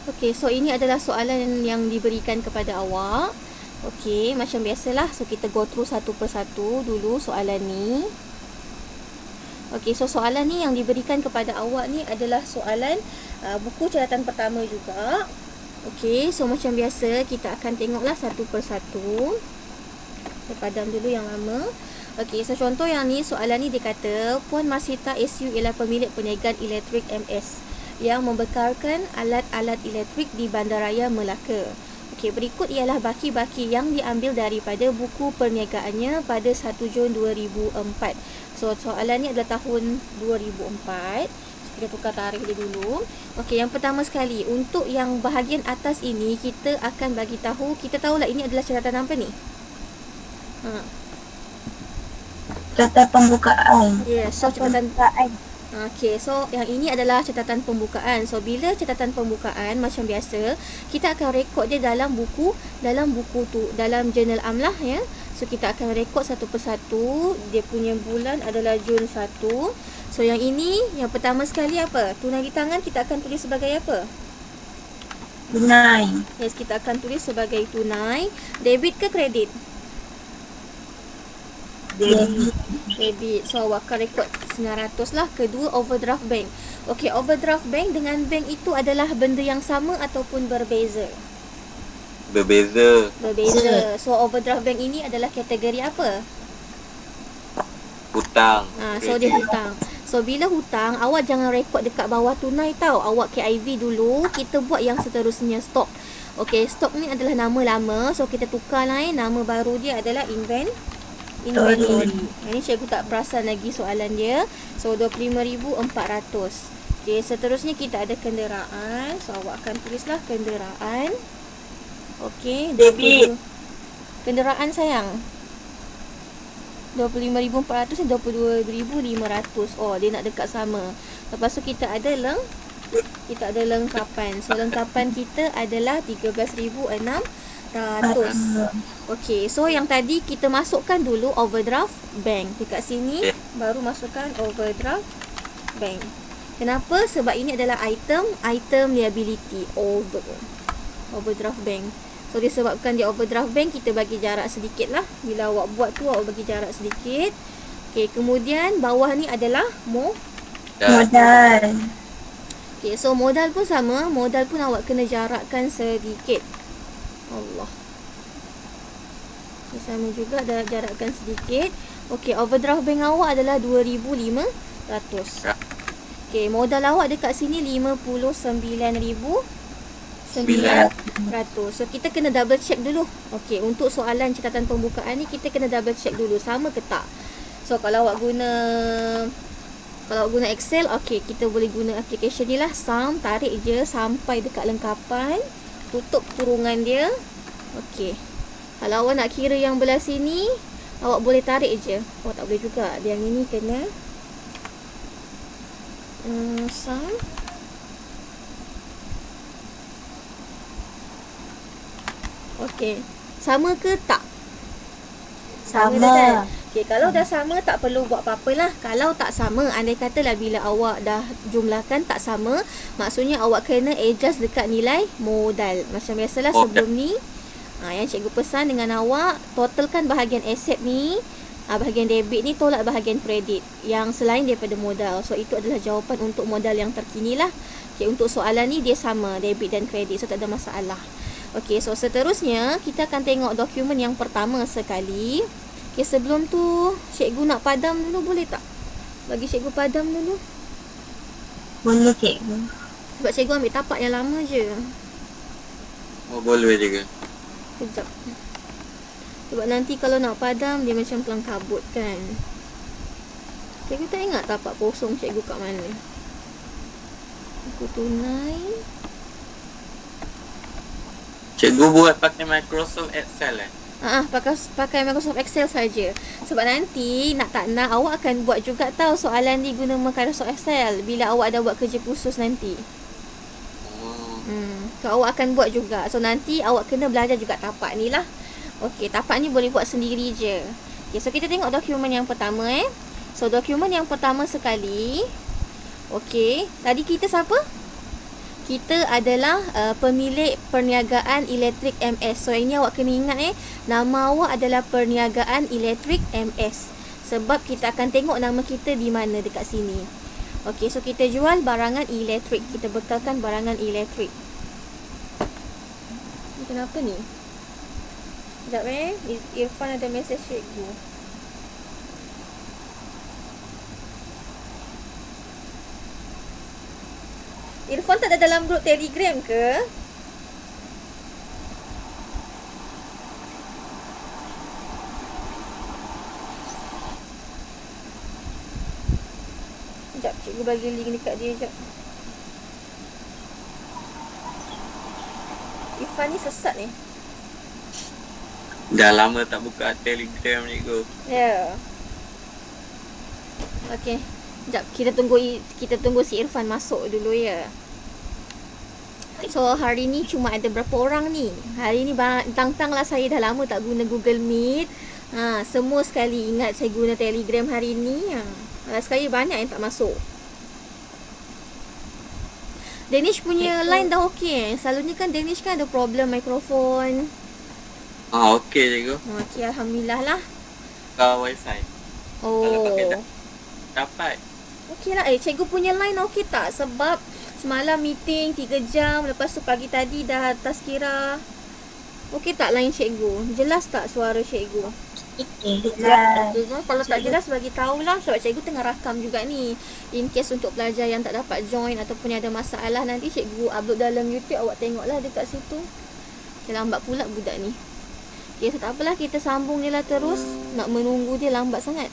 Okey, so ini adalah soalan yang diberikan kepada awak. Okey, macam biasalah. So kita go through satu persatu dulu soalan ni. Okey, so soalan ni yang diberikan kepada awak ni adalah soalan buku catatan pertama juga. Okey, so macam biasa kita akan tengoklah satu persatu. Saya padam dulu yang lama. Okey, so contoh yang ni, soalan ni dia kata Puan Masita SU ialah pemilik perniagaan elektrik MS yang membekalkan alat-alat elektrik di Bandaraya Melaka. Okey, berikut ialah baki-baki yang diambil daripada buku perniagaannya pada 1 Jun 2004. So soalan ni adalah tahun 2004. Kita tukar tarikh dia dulu. Okey, yang pertama sekali, untuk yang bahagian atas ini kita akan bagi tahu, kita tahulah ini adalah catatan apa ni? Catatan pembukaan. Yes, so catatan Okey, so yang ini adalah catatan pembukaan. So bila catatan pembukaan macam biasa, kita akan rekod dia dalam buku tu, dalam jurnal amlah ya. So kita akan rekod satu persatu. Dia punya bulan adalah Jun 1. So yang ini, yang pertama sekali apa? Tunai di tangan kita akan tulis sebagai apa? Tunai. Yes, kita akan tulis sebagai tunai. Debit ke kredit? Debit. So awak akan rekod 900 lah. Kedua, overdraft bank. Okey, overdraft bank dengan bank itu adalah benda yang sama ataupun berbeza? Berbeza. So overdraft bank ini adalah kategori apa? Hutang. So dia hutang. So bila hutang, awak jangan rekod dekat bawah tunai tau. Awak KIV dulu. Kita buat yang seterusnya, stok. Okey, stok ni adalah nama lama. So kita tukar lain. Nama baru dia adalah inventory. Ini cikgu tak perasan lagi soalan dia. So 25,400. Okey, seterusnya kita ada kenderaan. So awak akan tulislah kenderaan. Okey, Debit. Kenderaan sayang. 25,400 dan 22,500. Oh, dia nak dekat sama. Lepas tu kita ada lengkapan. So lengkapan kita adalah 13,600. Okey, so yang tadi kita masukkan dulu overdraft bank. Dekat sini baru masukkan overdraft bank. Kenapa? Sebab ini adalah item liability, overdraft bank. So disebabkan dia overdraft bank, kita bagi jarak sedikit lah. Bila awak buat tu, awak bagi jarak sedikit. Okey, kemudian bawah ni adalah modal. Okey, so modal pun sama. Modal pun awak kena jarakkan sedikit. Allah. Okay, sama juga, jarakkan sedikit. Okey, overdraft bank awak adalah 2,500. Okey, modal awak dekat sini 59,900. So kita kena double check dulu. Okey, untuk soalan catatan pembukaan ni kita kena double check dulu sama ke tak. So kalau awak guna Excel, okey, kita boleh guna application ni lah. Sum, tarik je sampai dekat lengkapan, tutup kurungan dia. Okey. Kalau awak nak kira yang belah sini, awak boleh tarik je. Oh, tak boleh juga. Yang ini kena sum. Okey. Sama ke tak? Sama. Kan? Okey, kalau dah sama tak perlu buat apa-apalah. Kalau tak sama, andai katalah bila awak dah jumlahkan tak sama, maksudnya awak kena adjust dekat nilai modal. Macam biasalah sebelum ni, yang cikgu pesan dengan awak, totalkan bahagian aset ni, bahagian debit ni tolak bahagian kredit yang selain daripada modal. So itu adalah jawapan untuk modal yang terkini lah. Okey, untuk soalan ni dia sama, debit dan kredit, so tak ada masalah. Okey, so seterusnya kita akan tengok dokumen yang pertama sekali. Okey, sebelum tu cikgu nak padam dulu, boleh tak? Bagi cikgu padam dulu. Boleh cikgu. Sebab cikgu ambil tapak yang lama je. Oh, boleh juga. Sekejap. Sebab nanti kalau nak padam dia macam pelang kabut kan. Cikgu tak ingat tapak kosong cikgu kat mana. Buku tunai. Cikgu buat pakai Microsoft Excel Pakai Microsoft Excel saja. Sebab nanti nak tak nak awak akan buat juga tahu soalan ni guna Microsoft Excel bila awak dah buat kerja khusus nanti. So awak akan buat juga. So nanti awak kena belajar juga tapak ni lah. Okey, tapak ni boleh buat sendiri je. Okay, so kita tengok dokumen yang pertama So dokumen yang pertama sekali. Okey, tadi kita siapa? kita adalah pemilik perniagaan elektrik MS. So ini awak kena ingat nama awak adalah perniagaan elektrik MS. Sebab kita akan tengok nama kita di mana dekat sini. Okey, so kita jual barangan elektrik. Kita bekalkan barangan elektrik. Ni kenapa ni? Sekejap Irfan ada mesej cikgu. Irfan tak ada dalam grup Telegram ke? Sekejap, cikgu bagi link dekat dia sekejap. Irfan ni sesat ni. Dah lama tak buka Telegram cikgu. Ya. Okey. Sekejap, kita tunggu si Irfan masuk dulu ya. So hari ni cuma ada berapa orang ni? Hari ni tang-tang lah saya dah lama tak guna Google Meet. Semua sekali ingat saya guna Telegram hari ni. Sekali banyak yang tak masuk. Danish punya line dah okey. Selalunya kan Danish kan ada problem mikrofon. Okey cikgu. Okey, alhamdulillah lah. Wifi. Oh. Kalau pakai dapat. Okey lah. Cikgu punya line okey tak? Sebab semalam meeting 3 jam. Lepas tu pagi tadi dah tazkirah. Okey tak line cikgu? Jelas tak suara cikgu? Jelas. Kalau tak jelas bagi tahulah. Sebab cikgu tengah rakam juga ni. In case untuk pelajar yang tak dapat join ataupun yang ada masalah, nanti cikgu upload dalam YouTube. Awak tengoklah dekat situ. Okay, lambat pula budak ni. Okay, so tak apalah, kita sambung ni lah terus. Nak menunggu dia lambat sangat.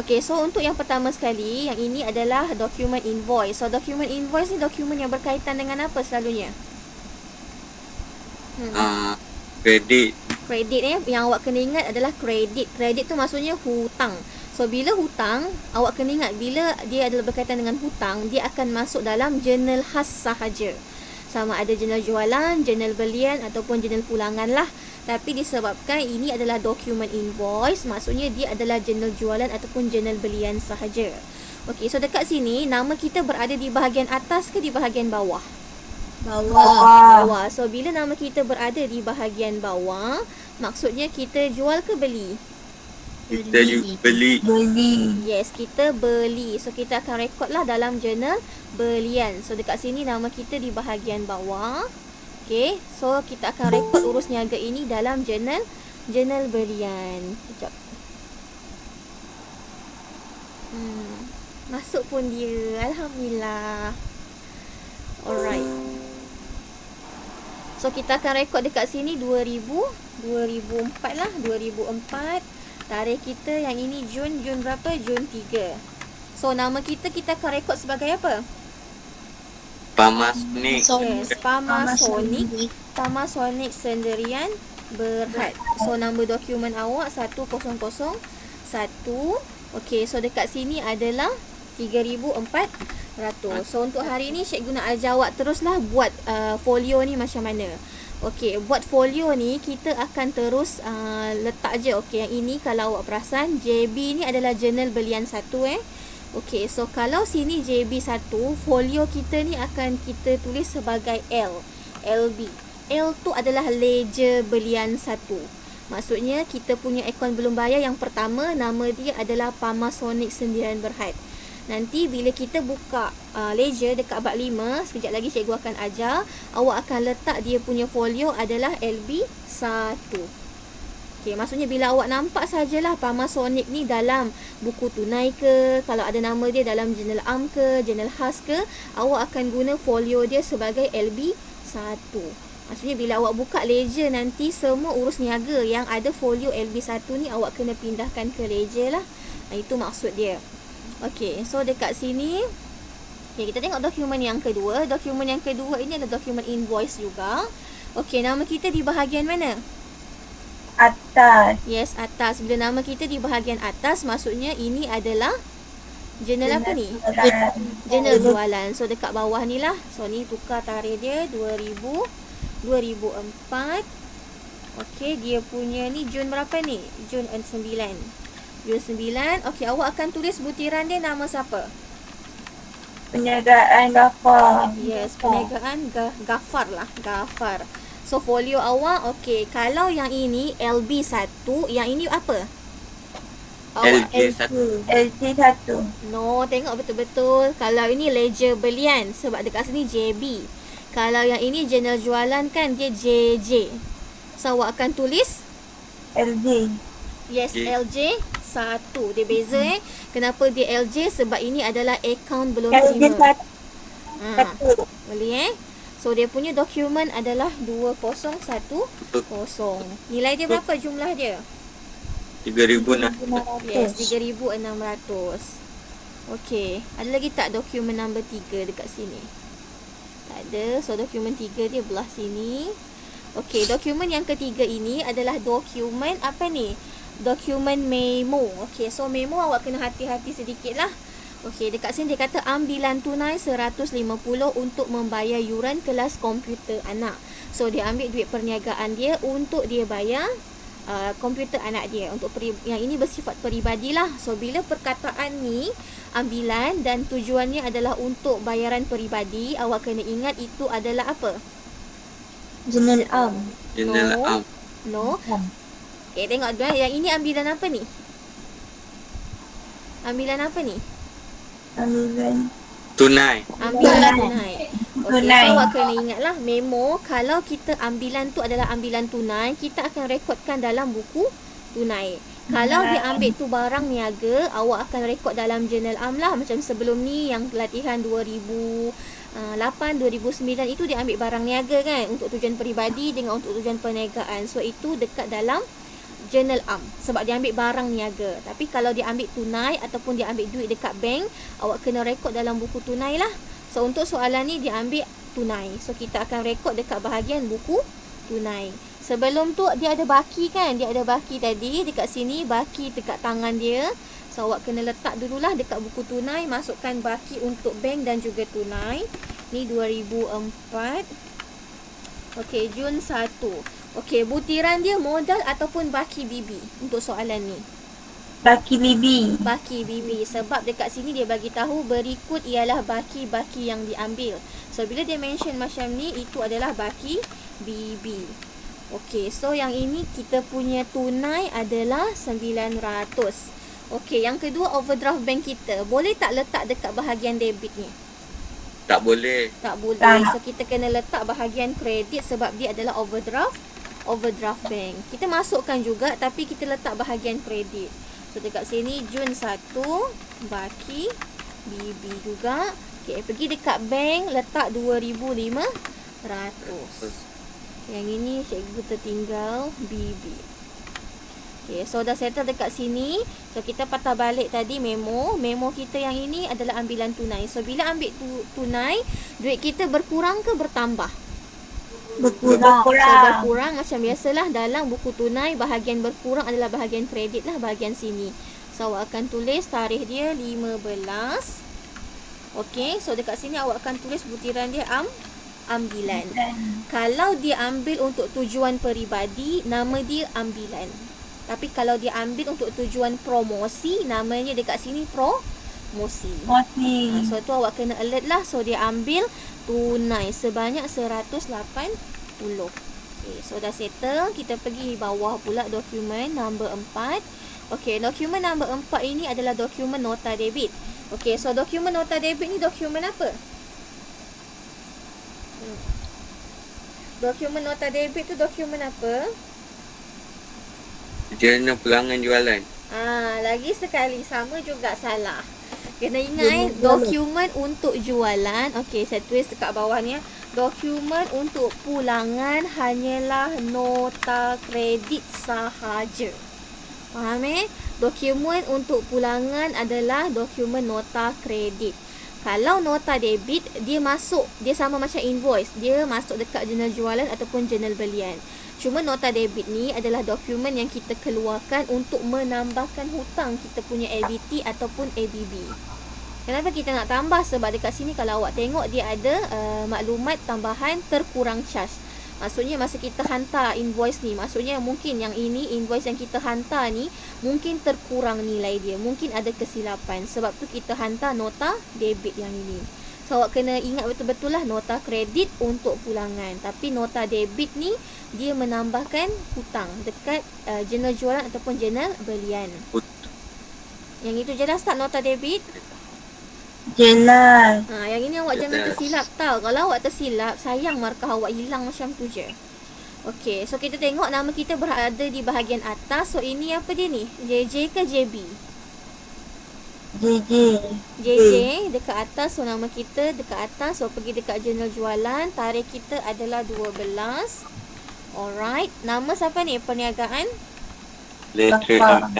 Okay, so untuk yang pertama sekali, yang ini adalah dokumen invoice. So dokumen invoice ni dokumen yang berkaitan dengan apa selalunya? Kredit. Kredit yang awak kena ingat adalah kredit. Kredit tu maksudnya hutang. So bila hutang, awak kena ingat bila dia adalah berkaitan dengan hutang, dia akan masuk dalam jurnal khas sahaja. Sama ada jurnal jualan, jurnal belian ataupun jurnal pulangan lah. Tapi disebabkan ini adalah dokumen invoice, maksudnya dia adalah jurnal jualan ataupun jurnal belian sahaja. Okey, so dekat sini nama kita berada di bahagian atas ke di bahagian bawah? Bawah. So bila nama kita berada di bahagian bawah, maksudnya kita jual ke beli? Kita beli. Yes, kita beli. So kita akan rekod lah dalam jurnal belian. So dekat sini nama kita di bahagian bawah. Okay, so kita akan rekod urus niaga ini dalam jurnal belian. Sekejap. Masuk pun dia. Alhamdulillah. Alright. So kita akan rekod dekat sini 2004 lah. 2004. Tarikh kita yang ini Jun berapa? Jun 3. So nama kita akan rekod sebagai apa? Pamasonic. Yes, Pamasonic Sendirian Berhad. So nombor dokumen awak 1001. Okey, so dekat sini adalah 3,400. So untuk hari ni cikgu nak ajar awak teruslah buat folio ni macam mana. Okey, buat folio ni kita akan terus letak je. Okey, yang ini kalau awak perasan JB ni adalah jurnal belian 1 Okey, so kalau sini JB1, folio kita ni akan kita tulis sebagai L, LB. L tu adalah ledger belian 1. Maksudnya kita punya akaun belum bayar yang pertama, nama dia adalah Pamasonic Sendirian Berhad. Nanti bila kita buka ledger dekat bab 5, sekejap lagi cikgu akan ajar, awak akan letak dia punya folio adalah LB1. Okay, maksudnya bila awak nampak sajalah Pamasonic ni dalam buku tunai ke, kalau ada nama dia dalam jurnal am ke, jurnal khas ke, awak akan guna folio dia sebagai LB1. Maksudnya bila awak buka ledger nanti, semua urus niaga yang ada folio LB1 ni awak kena pindahkan ke ledger lah. Itu maksud dia. Okay, so dekat sini okay, kita tengok dokumen yang kedua. Dokumen yang kedua ini adalah dokumen invoice juga. Okay, nama kita di bahagian mana? Atas. Yes, atas. Bila nama kita di bahagian atas, maksudnya ini adalah jurnal apa ni? Jurnal jualan. So dekat bawah ni lah. So ni tukar tarikh dia 2004. Okey, dia punya ni Jun berapa ni? Jun 9. Jun 9. Okey, awak akan tulis butiran dia nama siapa? Perniagaan Gafar. Yes, perniagaan Gafar lah, Gafar. So folio awak, okey. Kalau yang ini LB1, yang ini apa? Awak LJ1. LG 1. no, tengok betul-betul. Kalau ini ledger belian sebab dekat sini JB. Kalau yang ini jurnal jualan kan dia JJ. So awak akan tulis LG. yes, J. LJ 1. Dia beza Kenapa dia LJ? Sebab ini adalah akaun belum LG terima. 1. Boleh So dia punya dokumen adalah 2010. Nilai dia berapa jumlah dia? 3,600. Yes, 3,600. Okey, ada lagi tak dokumen nombor 3 dekat sini? Tak ada. So dokumen 3 dia belah sini. Okey, dokumen yang ketiga ini adalah dokumen apa ni? Dokumen memo. Okey, so memo awak kena hati-hati sedikit lah. Okey, dekat sini dia kata ambilan tunai 150 untuk membayar yuran kelas komputer anak. So dia ambil duit perniagaan dia untuk dia bayar komputer anak dia. Untuk yang ini bersifat peribadi lah. So bila perkataan ni ambilan dan tujuannya adalah untuk bayaran peribadi, awak kena ingat itu adalah apa? Jurnal Am. Jurnal Am. No. Okay, tengok dulu. Yang ini ambilan apa ni? Ambilan apa ni? Ambilan. Tunai. Ambilan tunai. Okey, Tunai. so awak kena ingatlah memo, kalau kita ambilan tu adalah ambilan tunai, kita akan rekodkan dalam buku tunai. Kalau dia ambil tu barang niaga, awak akan rekod dalam jurnal am lah. Macam sebelum ni yang latihan 2008, 2009 itu dia ambil barang niaga kan, untuk tujuan peribadi dengan untuk tujuan perniagaan. So itu dekat dalam jurnal am sebab dia ambil barang niaga. Tapi kalau dia ambil tunai ataupun dia ambil duit dekat bank, awak kena rekod dalam buku tunai lah. So untuk soalan ni dia ambil tunai. So kita akan rekod dekat bahagian buku tunai. Sebelum tu dia ada baki kan? Dia ada baki tadi dekat sini, baki dekat tangan dia. So awak kena letak dululah dekat buku tunai, masukkan baki untuk bank dan juga tunai. Ni 2004. Okey, Jun 1. Okey, butiran dia modal ataupun baki BB untuk soalan ni? Baki Bibi. Baki BB. Sebab dekat sini dia bagi tahu berikut ialah baki-baki yang diambil. So bila dia mention macam ni, itu adalah baki BB. Okey, so yang ini kita punya tunai adalah 900. Okey, yang kedua overdraft bank kita. Boleh tak letak dekat bahagian debit ni? Tak boleh. Tak boleh. Tak. So kita kena letak bahagian kredit sebab dia adalah overdraft bank. Kita masukkan juga tapi kita letak bahagian kredit. So dekat sini Jun 1 baki BB juga. Okey, pergi dekat bank letak 2,500. Yang ini cikgu tertinggal BB. Okay, so dah settle dekat sini. So kita patah balik tadi memo. Memo kita yang ini adalah ambilan tunai. So bila ambil tunai, duit kita berkurang ke bertambah? Berkurang. So berkurang macam biasalah dalam buku tunai, bahagian berkurang adalah bahagian kredit lah, bahagian sini. So awak akan tulis tarikh dia 15. Okey, so dekat sini awak akan tulis butiran dia ambilan. Kalau dia ambil untuk tujuan peribadi, nama dia ambilan. Tapi kalau dia ambil untuk tujuan promosi, namanya dekat sini promosi. So tu awak kena alert lah. So dia ambil tunai sebanyak 180. Okay, so dah settle. Kita pergi bawah pula dokumen nombor 4. Okay, dokumen nombor 4 ini adalah dokumen nota debit. Okay, so dokumen nota debit ni dokumen apa? Dokumen nota debit tu dokumen apa? Jurnal pulangan jualan. Lagi sekali sama juga salah. Kena ingat dokumen untuk jualan. Okey, saya tulis dekat bawah ni. Dokumen untuk pulangan hanyalah nota kredit sahaja. Faham Dokumen untuk pulangan adalah dokumen nota kredit. Kalau nota debit, dia sama macam invoice. Dia masuk dekat jurnal jualan ataupun jurnal belian. Cuma nota debit ni adalah dokumen yang kita keluarkan untuk menambahkan hutang kita punya ABT ataupun ABB. Kenapa kita nak tambah? Sebab dekat sini kalau awak tengok dia ada maklumat tambahan terkurang charge. Maksudnya masa kita hantar invoice ni, maksudnya mungkin yang ini invoice yang kita hantar ni mungkin terkurang nilai dia, mungkin ada kesilapan. Sebab tu kita hantar nota debit yang ini. So awak kena ingat betul-betul lah, nota kredit untuk pulangan, tapi nota debit ni dia menambahkan hutang dekat jurnal jualan ataupun jurnal belian. Yang itu jelas tak nota debit? Jelas. Yang ini awak jangan tersilap tau. Kalau awak tersilap, sayang markah awak hilang macam tu je. Okey, so kita tengok nama kita berada di bahagian atas. So ini apa dia ni? JJ ke JB? JJ. JJ dekat atas. So nama kita dekat atas. So pergi dekat jurnal jualan. Tarikh kita adalah 12. Alright. Nama siapa ni? Perniagaan? Electric Gafa.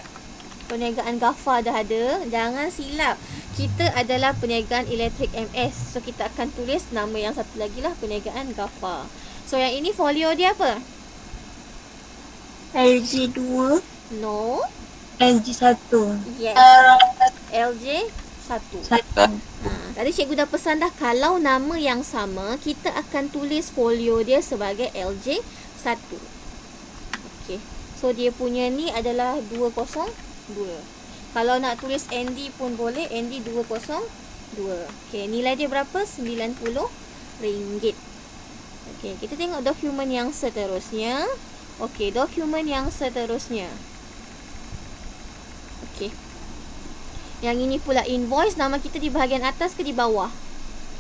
Perniagaan Gafa dah ada. Jangan silap, kita adalah perniagaan elektrik MS. So kita akan tulis nama yang satu lagi lah, perniagaan Gafa. So yang ini folio dia apa? LG 2. No. LG 1. Yes. LJ 1. 1. Tadi cikgu dah pesan dah, kalau nama yang sama kita akan tulis folio dia sebagai LJ 1. Okey. So dia punya ni adalah 202. Kalau nak tulis ND pun boleh, ND 202. Okey, nilai dia berapa? RM90. Okey, kita tengok dokumen yang seterusnya. Okey, dokumen yang seterusnya. Okey. Yang ini pula invoice, nama kita di bahagian atas ke di bawah?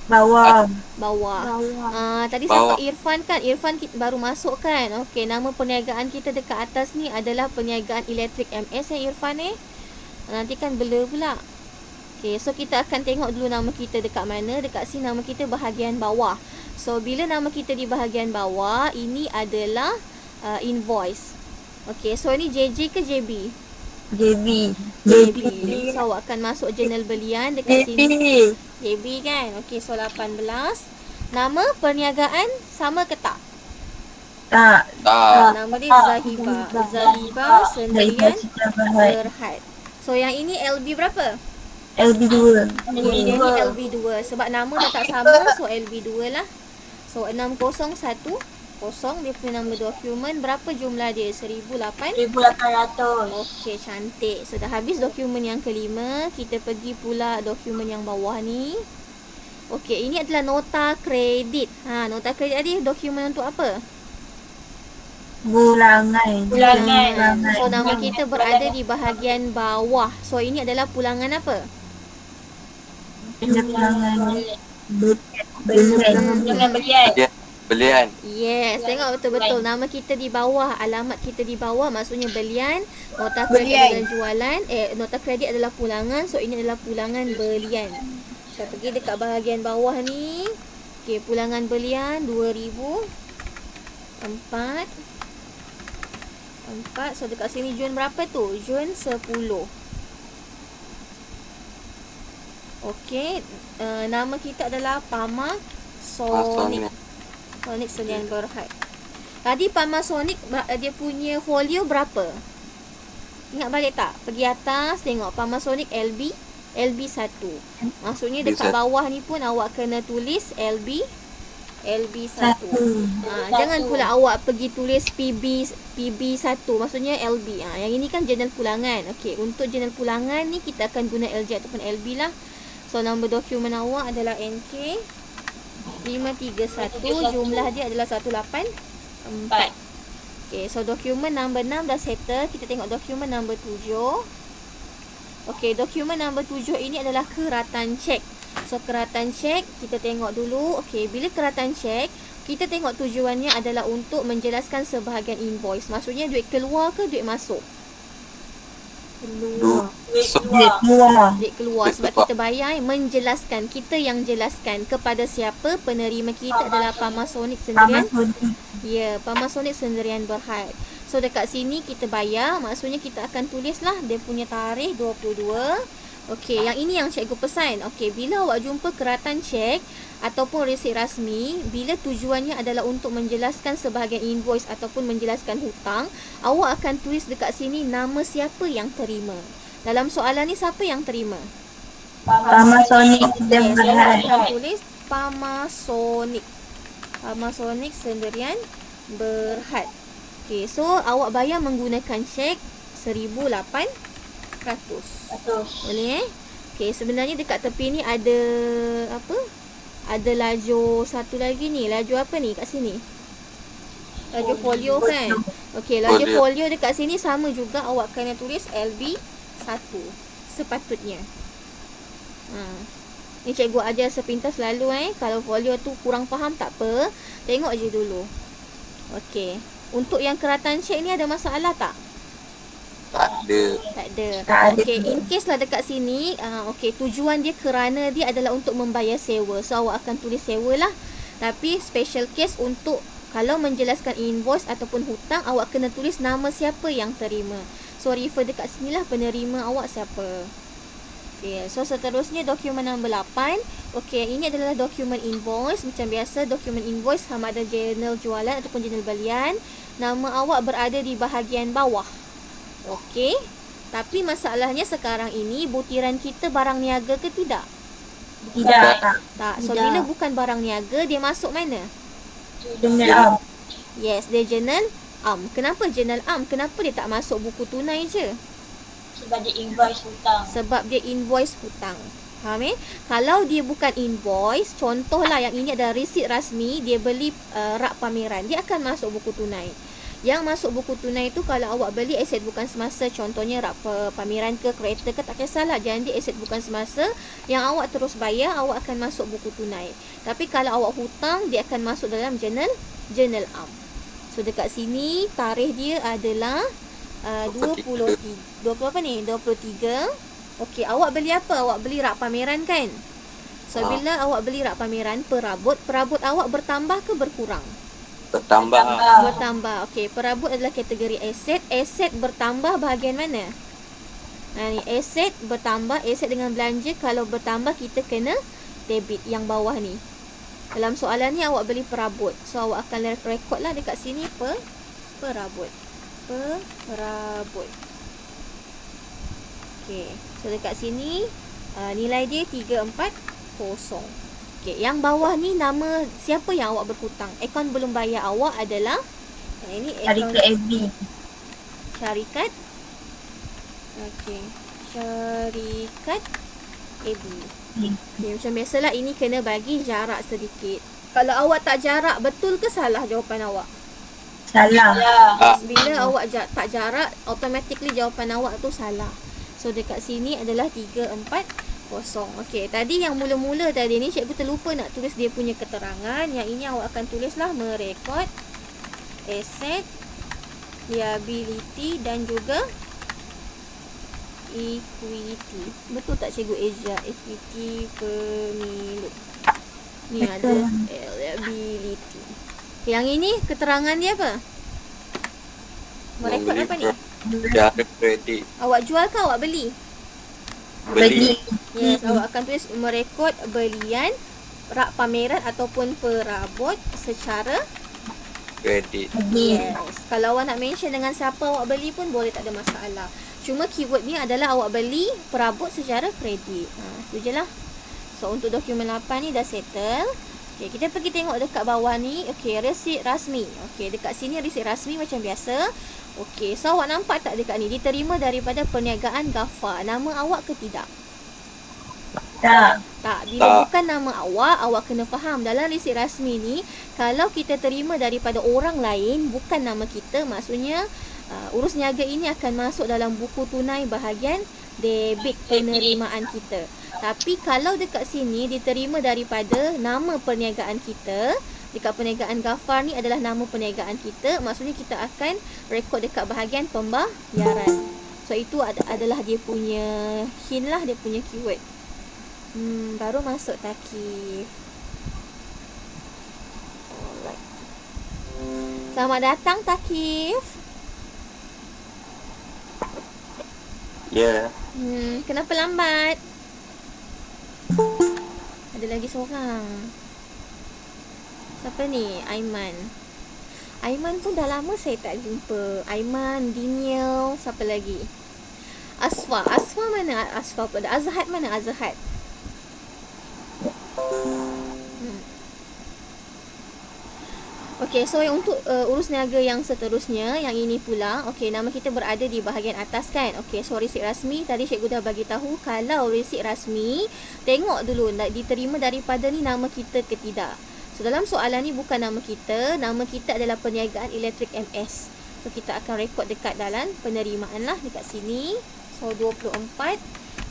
Bawah. Bawah. Tadi Bawah. siapa? Irfan kan? Irfan kita baru masuk kan? Okey, nama perniagaan kita dekat atas ni adalah perniagaan elektrik MS Irfan Nanti kan blur pula. Okey, so kita akan tengok dulu nama kita dekat mana. Dekat sini nama kita bahagian bawah. So bila nama kita di bahagian bawah, ini adalah invoice. Okey, so ini JJ ke JB? JB. JB. So awak akan masuk jurnal belian dekat JB. sini. JB kan? Okey, so 18. Nama perniagaan sama ke tak? Tak. Nama dia Zahiba. Zahiba sendirian Berhad. So yang ini LB berapa? LB 2. Ini LB2. Sebab nama dah tak sama, so LB2 lah. So 6010 dia punya nama dokumen. Berapa jumlah dia? 1800. 1800. Okey, cantik. So dah habis dokumen yang kelima. Kita pergi pula dokumen yang bawah ni. Okey, ini adalah nota kredit. Nota kredit tadi dokumen untuk apa? Pulangan. So nama kita berada di bahagian bawah. So ini adalah pulangan apa? Pulangan. Belian. Yes, tengok betul-betul nama kita di bawah, alamat kita di bawah, maksudnya belian. Nota kredit adalah jualan, nota kredit adalah pulangan. So ini adalah pulangan belian. So pergi dekat bahagian bawah ni. Okey, pulangan belian 2004. So dekat sini Jun berapa tu? Jun 10. Okey, nama kita adalah Pamasonic. Sonic Sdn Berhad. Tadi Pamasonic dia punya folio berapa? Ingat balik tak? Pergi atas tengok Pamasonic LB1. Maksudnya dekat bawah ni pun awak kena tulis LB1. Jangan pula awak pergi tulis PB1, maksudnya LB. Yang ini kan jurnal pulangan. Okey, untuk jurnal pulangan ni kita akan guna LJ ataupun LB lah. So nombor dokumen awak adalah NK 531, jumlah dia adalah 184. Okey, so dokumen nombor 6 dah settle. Kita tengok dokumen nombor 7. Okey, dokumen nombor 7 ini adalah keratan cek. So keratan cek kita tengok dulu. Okey, bila keratan cek, kita tengok tujuannya adalah untuk menjelaskan sebahagian invoice. Maksudnya duit keluar ke duit masuk? Duit keluar sebab kita bayar, menjelaskan. Kita yang jelaskan kepada siapa? Penerima kita adalah Pamasonic sendirian. Ya, Pamasonic Sdn Berhad. So dekat sini kita bayar, maksudnya kita akan tulislah dia punya tarikh 22. Okey, yang ini yang cikgu pesan. Okey, bila awak jumpa keratan cek ataupun resit rasmi, bila tujuannya adalah untuk menjelaskan sebahagian invoice ataupun menjelaskan hutang, awak akan tulis dekat sini nama siapa yang terima. Dalam soalan ni siapa yang terima? Pamasonic Yes, Sdn awak Berhad. akan tulis Pamasonic. Pamasonic sendirian Berhad. Okey, so awak bayar menggunakan cek 1,800. Boleh Okey, sebenarnya dekat tepi ni ada apa? Ada laju satu lagi ni. Laju apa ni kat sini? Laju folio kan? Okey, laju folio dekat sini sama juga, awak kena tulis LB1 sepatutnya. Ni cikgu ajar sepintas selalu Kalau folio tu kurang faham tak apa, tengok je dulu. Okey. Untuk yang keratan cek ni ada masalah tak? Tak ada. Tak ada. Tak ada. Okey, in case lah dekat sini, okey, tujuan dia kerana dia adalah untuk membayar sewa. So awak akan tulis sewa lah. Tapi special case untuk kalau menjelaskan invoice ataupun hutang, awak kena tulis nama siapa yang terima. So refer dekat sinilah penerima awak siapa. Okey, so seterusnya dokumen nombor 8. Okey, ini adalah dokumen invoice. Macam biasa, dokumen invoice sama ada jurnal jualan ataupun jurnal belian. Nama awak berada di bahagian bawah. Okey. Tapi masalahnya sekarang ini butiran kita barang niaga ke tidak? Tidak. Tak. So Tidak. bila bukan barang niaga, dia masuk mana? Jurnal am. Yes, dia jurnal am. Kenapa jurnal am? Kenapa dia tak masuk buku tunai je? Sebab dia invoice hutang. Sebab dia invoice hutang. Faham Kalau dia bukan invoice, contohlah yang ini adalah resit rasmi, dia beli rak pameran, dia akan masuk buku tunai. Yang masuk buku tunai tu kalau awak beli aset bukan semasa, contohnya rak pameran ke kereta ke, tak kisahlah, jangan dia aset bukan semasa, yang awak terus bayar, awak akan masuk buku tunai. Tapi kalau awak hutang, dia akan masuk dalam jurnal am. So dekat sini tarikh dia adalah 23. Okey, awak beli apa? Awak beli rak pameran kan? So bila awak beli rak pameran, perabot awak bertambah ke berkurang? Bertambah. Bertambah. Okey, perabot adalah kategori aset. Aset bertambah bahagian mana? Ni aset bertambah, aset dengan belanja. Kalau bertambah kita kena debit yang bawah ni. Dalam soalan ni awak beli perabot. So awak akan record lah dekat sini perabot. Okey, so dekat sini nilai dia 340. Okey, yang bawah ni nama siapa yang awak berhutang. Akaun belum bayar awak adalah ini akaun Syarikat FB. syarikat. Okey, syarikat AB. Okay, macam biasalah, ini kena bagi jarak sedikit. Kalau awak tak jarak, betul ke salah jawapan awak? Salah. Bila awak tak jarak, automatically jawapan awak tu salah. So dekat sini adalah 340. Okey, tadi yang mula-mula tadi ni cikgu terlupa nak tulis dia punya keterangan. Yang ini awak akan tulislah merekod aset, liability dan juga equity. Betul tak cikgu Asia? Equity pemilik. Ni ada liability. Yang ini keterangan dia apa? Merekod apa ni? Dah ada kredit. Awak jual ke awak beli? Beli. Yes, awak akan tulis merekod belian rak pameran ataupun perabot secara Kredit. yes. Kalau awak nak mention dengan siapa awak beli pun boleh, tak ada masalah. Cuma keyword ni adalah awak beli perabot secara kredit. Itu je lah. So untuk dokumen 8 ni dah settle. Okay, kita pergi tengok dekat bawah ni. Okay, resit rasmi. Okay, dekat sini resit rasmi macam biasa. Okay, so awak nampak tak dekat ni? Diterima daripada perniagaan Ghaffar. Nama awak ke tidak? Tak. Tak. Bila Tak. bukan nama awak kena faham. Dalam resit rasmi ni, kalau kita terima daripada orang lain, bukan nama kita, maksudnya urus niaga ini akan masuk dalam buku tunai bahagian debit penerimaan kita. Tapi kalau dekat sini diterima daripada nama perniagaan kita, dekat perniagaan Ghaffar ni adalah nama perniagaan kita, maksudnya kita akan rekod dekat bahagian pembayaran. So itu adalah dia punya hint lah, dia punya keyword. Baru masuk takif. Alright. Selamat datang takif. Ya. Kenapa lambat? Ada lagi seorang. Siapa ni? Aiman. Aiman pun dah lama saya tak jumpa. Aiman, Daniel, siapa lagi? Asfa. Asfa mana? Asfa pada Azhad mana? Azhad. Okey, so untuk urus niaga yang seterusnya, yang ini pula, okey, nama kita berada di bahagian atas kan. Okey, so resit rasmi tadi cikgu dah bagi tahu kalau resit rasmi, tengok dulu nak diterima daripada ni nama kita ke tidak. So dalam soalan ni bukan nama kita adalah Perniagaan Elektrik MS. So kita akan rekod dekat dalam penerimaan lah dekat sini. So 24.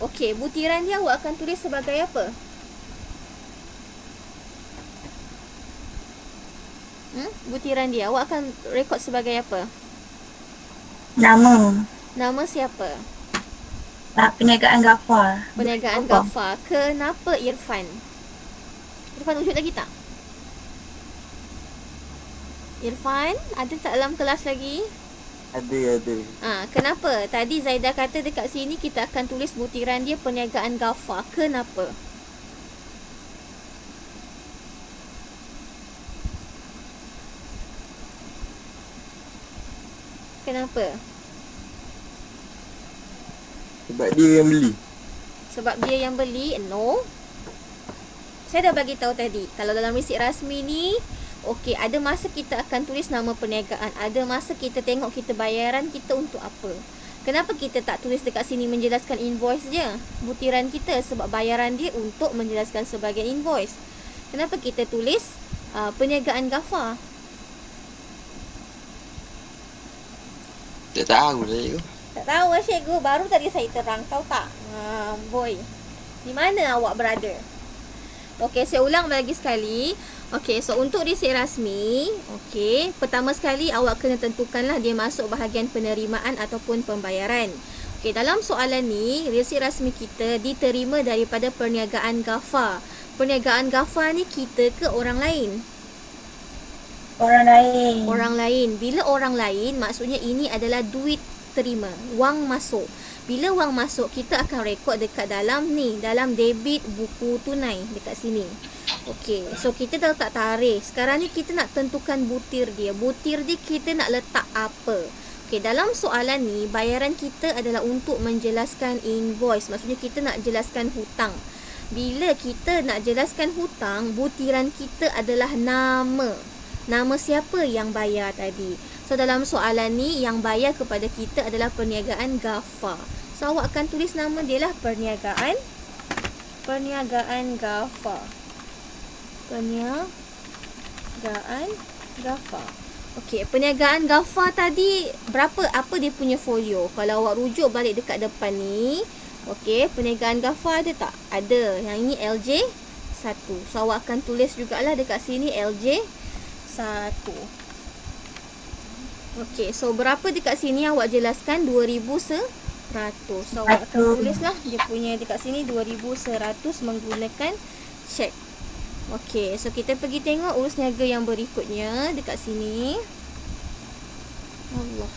Okey, butiran dia awak akan tulis sebagai apa? Butiran dia awak akan rekod sebagai apa? Nama. Nama siapa? Perniagaan Ghafar. Perniagaan Ghafar. Kenapa Irfan? Irfan wujud lagi tak? Irfan, ada tak dalam kelas lagi? Ada. Kenapa? Tadi Zaidah kata dekat sini kita akan tulis butiran dia Perniagaan Ghafar. Kenapa? Kenapa? Sebab dia yang beli. Sebab dia yang beli? No. Saya dah bagi tahu tadi. Kalau dalam resit rasmi ni, okey, ada masa kita akan tulis nama perniagaan. Ada masa kita tengok kita bayaran kita untuk apa. Kenapa kita tak tulis dekat sini menjelaskan invoice je? Butiran kita sebab bayaran dia untuk menjelaskan sebagai invoice. Kenapa kita tulis Perniagaan Ghafar? Tak tahu dah cikgu. Tak tahu lah cikgu. Baru tadi saya terang. Tahu tak? Boy. Di mana awak berada? Okey, saya ulang lagi sekali. Okey, so untuk resit rasmi, okey, pertama sekali awak kena tentukanlah dia masuk bahagian penerimaan ataupun pembayaran. Okey, dalam soalan ni, resit rasmi kita diterima daripada Perniagaan Ghafar. Perniagaan Ghafar ni kita ke orang lain? Orang lain. Orang lain. Bila orang lain, maksudnya ini adalah duit terima, wang masuk. Bila wang masuk, kita akan rekod dekat dalam ni, dalam debit buku tunai dekat sini. Okey, so kita dah letak tarikh. Sekarang ni kita nak tentukan butir dia. Butir dia kita nak letak apa? Okey, dalam soalan ni, bayaran kita adalah untuk menjelaskan invoice. Maksudnya kita nak jelaskan hutang. Bila kita nak jelaskan hutang, butiran kita adalah nama. Nama siapa yang bayar tadi. So dalam soalan ni, yang bayar kepada kita adalah Perniagaan Ghafar. So awak akan tulis nama dia lah Perniagaan Ghafar. Perniagaan Ghafar. Okey, Perniagaan Ghafar tadi apa dia punya folio? Kalau awak rujuk balik dekat depan ni, okey, Perniagaan Ghafar ada tak? Ada. Yang ini LJ1. So awak akan tulis jugalah dekat sini LJ1. Okey, so berapa dekat sini awak jelaskan? 2,100. So awak akan tulislah dia punya dekat sini 2,100 menggunakan cek. Okey, so kita pergi tengok urus niaga yang berikutnya dekat sini. Allah.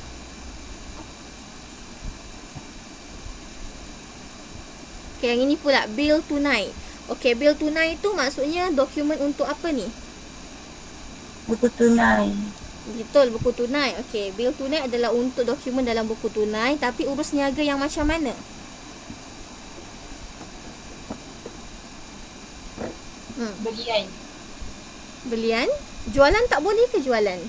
Okey, yang ini pula bil tunai. Okey, bil tunai tu maksudnya dokumen untuk apa ni? Buku tunai. Betul, buku tunai. Okey, bil tunai adalah untuk dokumen dalam buku tunai. Tapi urus niaga yang macam mana? Belian. Belian? Jualan tak boleh ke jualan?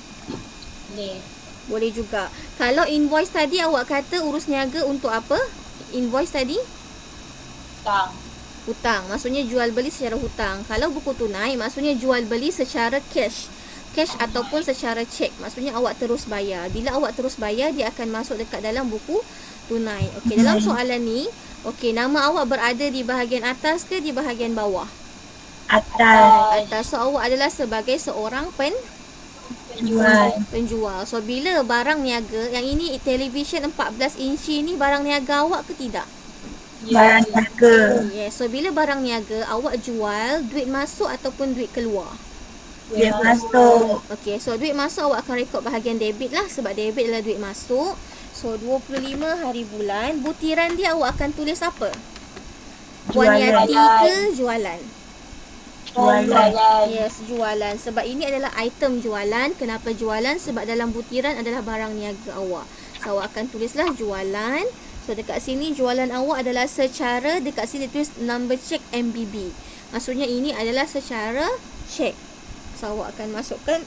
Boleh. Boleh juga. Kalau invoice tadi awak kata urus niaga untuk apa? Invoice tadi? Hutang. Hutang. Maksudnya jual beli secara hutang. Kalau buku tunai maksudnya jual beli secara cash. Cash ataupun secara cek. Maksudnya awak terus bayar. Bila awak terus bayar, dia akan masuk dekat dalam buku tunai. Okey, dalam soalan ni, okey, nama awak berada di bahagian atas ke di bahagian bawah? Atas. So awak adalah sebagai seorang penjual. So bila barang niaga, yang ini televisyen 14 inci ni barang niaga awak ke tidak? Barang niaga. Yes. So bila barang niaga awak jual, duit masuk ataupun duit keluar? Duit masuk. Okey, so duit masuk awak akan rekod bahagian debit lah sebab debit adalah duit masuk. So 25 hari bulan, butiran dia awak akan tulis apa? Puan Yati ke jualan? Jualan. Yes, jualan. Sebab ini adalah item jualan. Kenapa jualan? Sebab dalam butiran adalah barang niaga awak. So awak akan tulislah jualan. So dekat sini jualan awak adalah secara, dekat sini tulis number check MBB. Maksudnya ini adalah secara cek. So awak akan masukkan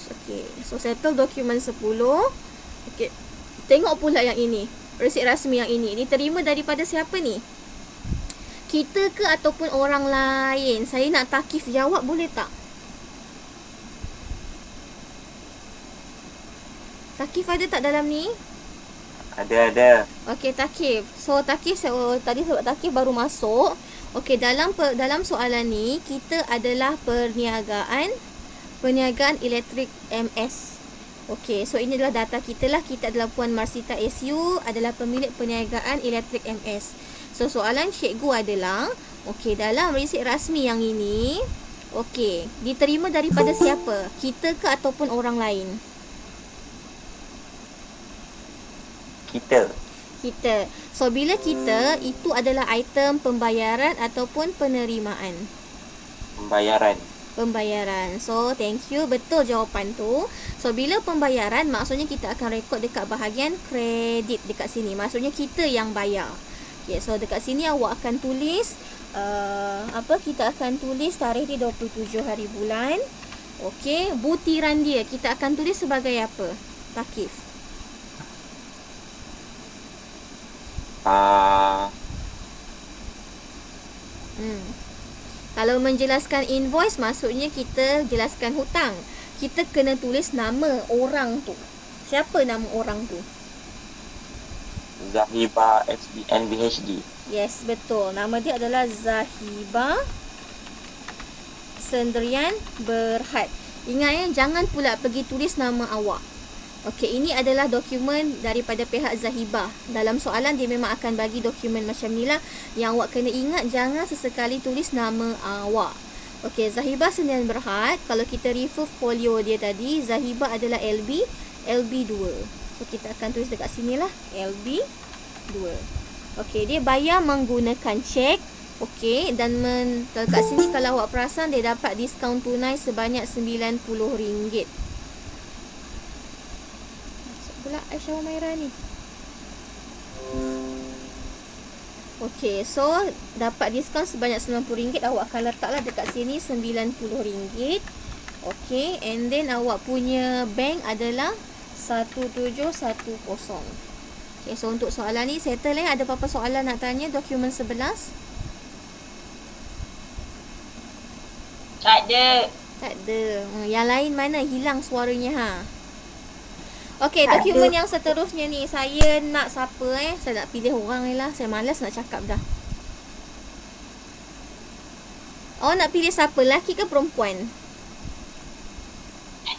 Okey, so settle dokumen 10. Okey, tengok pula yang ini, resit rasmi yang ini diterima daripada siapa ni? Kita ke ataupun orang lain? Saya nak Takif jawab, boleh tak? Takif ada tak dalam ni? Ada. Okey, Takif. So Takif, tadi sebab Takif baru masuk. Okey, dalam soalan ni kita adalah perniagaan elektrik MS. Okey, so ini adalah data kita lah. Kita adalah Puan Marsita SU, adalah pemilik perniagaan elektrik MS. So soalan cikgu adalah, okey, dalam resit rasmi yang ini, okey, diterima daripada siapa? Kita ke ataupun orang lain? Kita. So bila kita, itu adalah item pembayaran ataupun penerimaan? Pembayaran. So thank you, betul jawapan tu. So bila pembayaran, maksudnya kita akan rekod dekat bahagian kredit dekat sini. Maksudnya kita yang bayar. Okay, so dekat sini awak akan tulis kita akan tulis tarikh dia 27 hari bulan. Okey, butiran dia kita akan tulis sebagai apa? Takif. Kalau menjelaskan invoice, maksudnya kita jelaskan hutang. Kita kena tulis nama orang tu. Siapa nama orang tu? Zahiba NBHD. Yes, betul. Nama dia adalah Zahiba Sendirian Berhad. Ingat ya, jangan pula pergi tulis nama awak. Okey, ini adalah dokumen daripada pihak Zahibah. Dalam soalan dia memang akan bagi dokumen macam ni lah. Yang awak kena ingat, jangan sesekali tulis nama awak. Okey, Zahibah Sendirian Berhad. Kalau kita refer folio dia tadi, Zahibah adalah LB2. So kita akan tulis dekat sini lah, LB2. Okey, dia bayar menggunakan cek. Okey, dan dekat sini kalau awak perasan, dia dapat diskaun tunai sebanyak RM90. Pula Aisyah Umairah ni. Okey, so dapat diskaun sebanyak RM90. Awak akan letaklah dekat sini RM90. Okey, and then awak punya bank adalah 1710. Okey, so untuk soalan ni settle ya. Ada apa-apa soalan nak tanya dokumen 11? Tak ada. Yang lain mana? Hilang suaranya ha. Okey, Tak dokumen ada. yang seterusnya ni, saya nak siapa Saya nak pilih orang ni lah. Saya malas nak cakap dah. Oh, nak pilih siapa? Lelaki ke perempuan?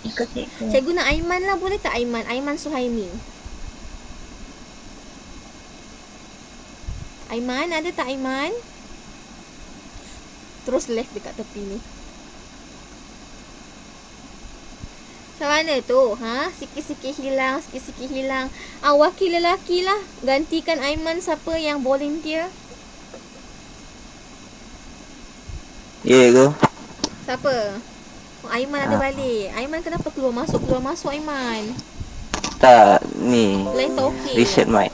Ikut cikgu. Cikgu nak Aiman lah, boleh tak Aiman? Aiman Suhaimi. Aiman, ada tak Aiman? Terus left dekat tepi ni. Macam mana tu? Sikit-sikit hilang. Wakil lelaki lah. Gantikan Aiman siapa yang volunteer? Ya, go. Siapa? Aiman ada balik. Aiman kenapa keluar masuk Aiman? Tak, ni. Lain tak okey. Reset mic.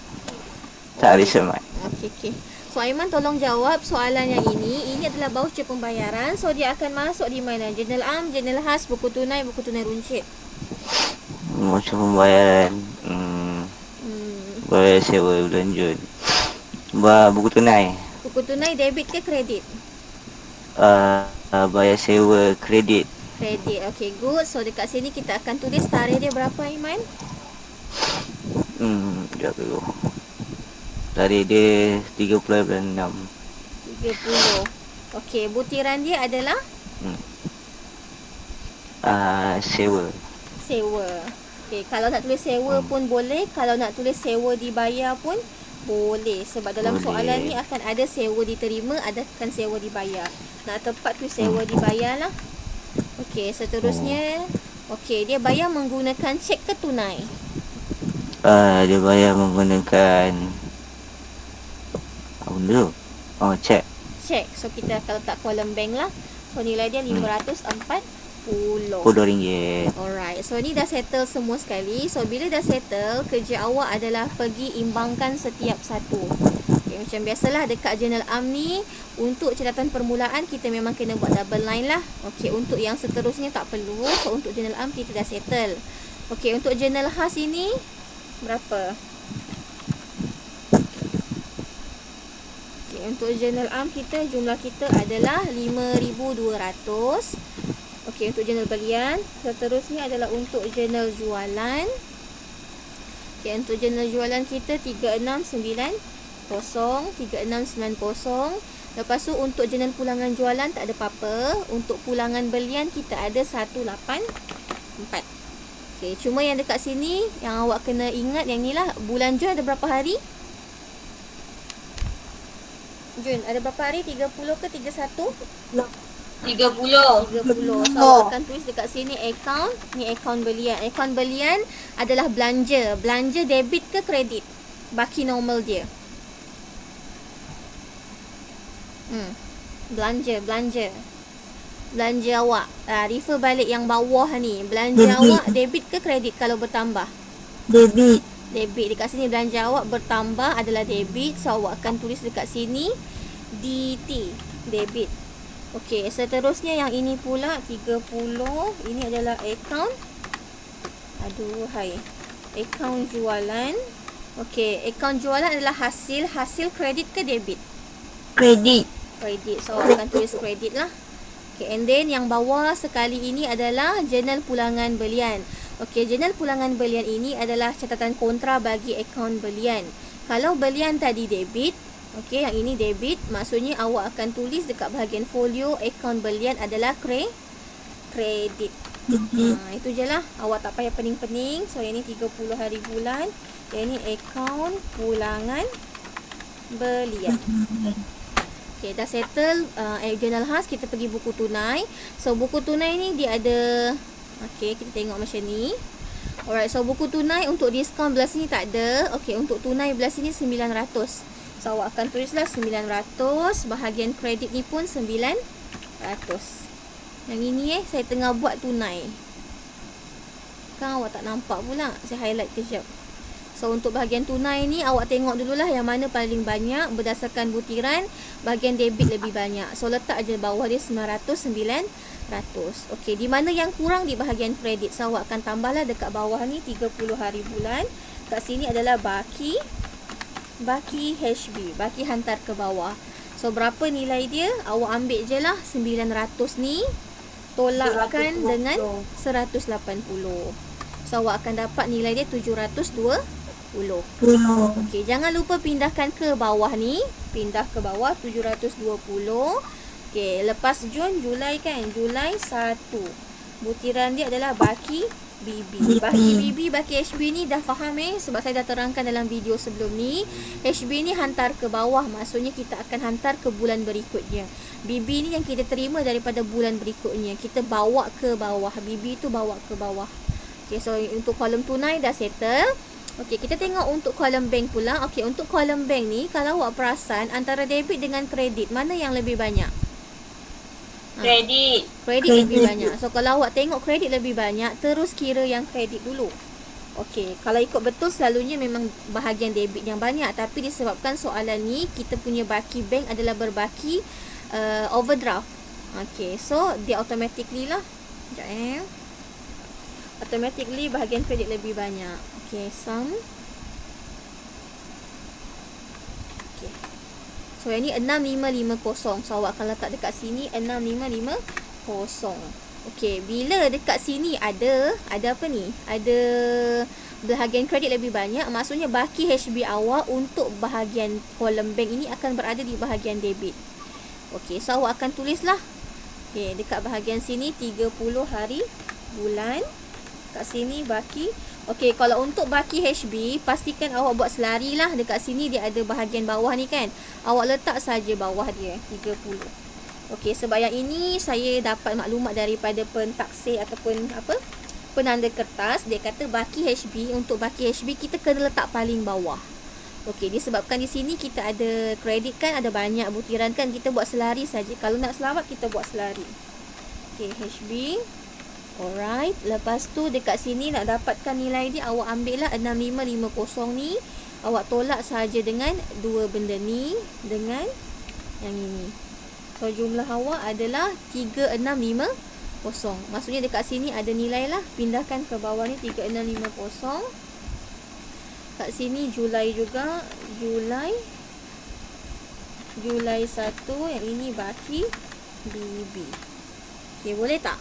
Tak reset mic. Okey. So Aiman tolong jawab soalan yang ini. Ini adalah voucher pembayaran. So dia akan masuk di mana? Jurnal am, jurnal khas, buku tunai runcit. Macam pembayaran. Bayar sewa bulan Jun. Buku tunai. Buku tunai debit ke kredit? Bayar sewa kredit. Kredit. Okey, good. So dekat sini kita akan tulis tarikh dia berapa Aiman? Sekejap dulu. Tarikh dia 30 bulan 6. 30. Okey, butiran dia adalah Sewa. Okey, kalau nak tulis sewa pun boleh, kalau nak tulis sewa dibayar pun boleh. Sebab dalam Boleh. soalan ni akan ada sewa diterima, ada akan sewa dibayar. Nak tepat tu sewa dibayar lah. Okey, seterusnya. Okey, dia bayar menggunakan cek ke tunai? Dia bayar menggunakan apa dulu? Cek. Cek. So kita akan letak kolom bank lah. So nilai dia RM540. RM10. Alright, so ni dah settle semua sekali. So bila dah settle, kerja awak adalah pergi imbangkan setiap satu. Okay, macam biasalah dekat jurnal am ni, untuk catatan permulaan kita memang kena buat double line lah. Okay, untuk yang seterusnya tak perlu. So, untuk jurnal am kita dah settle. Okay, untuk jurnal khas ini berapa? Okay, untuk jurnal am kita, jumlah kita adalah 5,200. Okay, untuk jurnal belian. Seterusnya adalah untuk jurnal jualan. Okay, untuk jurnal jualan kita 3690. 3690. Lepas tu untuk jurnal pulangan jualan tak ada apa-apa. Untuk pulangan belian kita ada 184. Okay, cuma yang dekat sini yang awak kena ingat yang ni lah. Bulan Jun ada berapa hari? Jun ada berapa hari? 30 ke 31? 30. 30. So awak akan tulis dekat sini account. Ni account belian. Account belian adalah belanja. Belanja debit ke kredit? Baki normal dia. Belanja awak. Refer balik yang bawah ni. Belanja awak debit ke kredit kalau bertambah? Debit. Debit. Dekat sini belanja awak bertambah adalah debit. So awak akan tulis dekat sini DT, debit. Okey, seterusnya yang ini pula 30. Ini adalah account. Account jualan. Okey, account jualan adalah hasil kredit ke debit? Kredit. Kredit. So awak akan tulis kredit lah. Okay, and then yang bawah sekali ini adalah jurnal pulangan belian. Okay, jurnal pulangan belian ini adalah catatan kontra bagi akaun belian. Kalau belian tadi debit, okay, yang ini debit, maksudnya awak akan tulis dekat bahagian folio akaun belian adalah kredit. Itu je lah. Awak tak payah pening-pening. So yang ni 30 hari bulan. Yang ni akaun pulangan belian. Okay, dah settle jurnal khas. Kita pergi buku tunai. So buku tunai ni dia ada, okay, kita tengok macam ni. Alright, so buku tunai untuk diskaun belah sini tak ada. Okay, untuk tunai belah sini 900. So awak akan tulislah 900. Bahagian kredit ni pun 900. Yang ini saya tengah buat tunai. Kan awak tak nampak pula. Saya highlight kejap. So untuk bahagian tunai ni awak tengok dululah yang mana paling banyak berdasarkan butiran. Bahagian debit lebih banyak. So letak aja bawah dia 900. Okey, di mana yang kurang di bahagian kredit. So awak akan tambahlah dekat bawah ni 30 hari bulan. Kat sini adalah baki HB, baki hantar ke bawah. So berapa nilai dia? Awak ambil je lah 900 ni tolakkan dengan 180. So awak akan dapat nilai dia 720. Okey, jangan lupa pindahkan ke bawah ni. Pindah ke bawah 720. Okey, lepas Jun, Julai kan? Julai 1. Butiran dia adalah baki BB. Baki BB, baki HB ni dah faham sebab saya dah terangkan dalam video sebelum ni. HB ni hantar ke bawah, maksudnya kita akan hantar ke bulan berikutnya. BB ni yang kita terima daripada bulan berikutnya. Kita bawa ke bawah. BB tu bawa ke bawah. Okey, so untuk kolom tunai dah settle. Okey, kita tengok untuk kolom bank pula. Okey, untuk kolom bank ni kalau awak perasan antara debit dengan kredit, mana yang lebih banyak? Kredit. Kredit lebih banyak. So kalau awak tengok kredit lebih banyak, terus kira yang kredit dulu. Okey, kalau ikut betul selalunya memang bahagian debit yang banyak, tapi disebabkan soalan ni kita punya baki bank adalah berbaki overdraft. Okey, so dia automatically lah. Sekejap automatically bahagian kredit lebih banyak. Okay, sum. Okay. So yang ni 6550. So awak akan letak dekat sini 6550. Okay, bila dekat sini ada apa ni? Ada bahagian kredit lebih banyak, maksudnya baki HB awak untuk bahagian kolom bank ini akan berada di bahagian debit. Okay, so awak akan tulislah. Okay, dekat bahagian sini 30 hari bulan. Kat sini baki. Okey, kalau untuk baki HB, pastikan awak buat selari lah. Dekat sini dia ada bahagian bawah ni kan. Awak letak saja bawah dia 30. Okey, sebab yang ini saya dapat maklumat daripada pentaksir ataupun apa? Penanda kertas. Dia kata baki HB, untuk baki HB kita kena letak paling bawah. Okey, disebabkan di sini kita ada kredit kan, ada banyak butiran kan, kita buat selari saja. Kalau nak selamat kita buat selari. Okey, HB. Alright, lepas tu dekat sini nak dapatkan nilai dia, awak ambil lah 6550 ni. awak tolak saja dengan dua benda ni dengan yang ini. So jumlah awak adalah 3650. Maksudnya dekat sini ada nilai lah. Pindahkan ke bawah ni 3650. Kat sini Julai juga. Julai 1. Yang ini baki BB. Okay, boleh tak?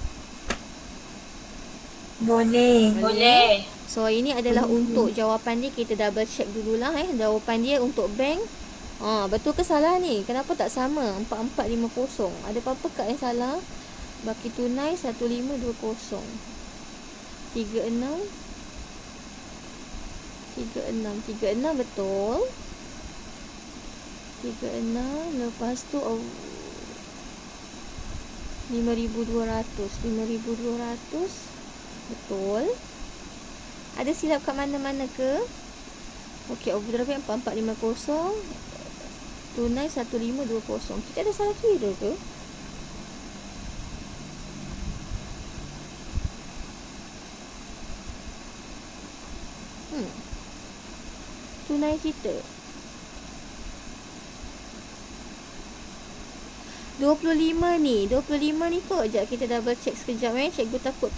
Boleh. Boleh. So ini adalah untuk jawapan dia. Kita double check dululah jawapan dia untuk bank. Betul ke salah ni? Kenapa tak sama? 4450. Ada apa-apa kat yang salah? Baki tunai 1520. 36 betul. 36 lepas tu 5200 betul. Ada silap kat mana-mana ke? Okey, overdraft 4450, tunai 1520. Kita ada salah kira ke? Tunai kita 25 ni kot. Sekejap kita double check sekejap. Cikgu takut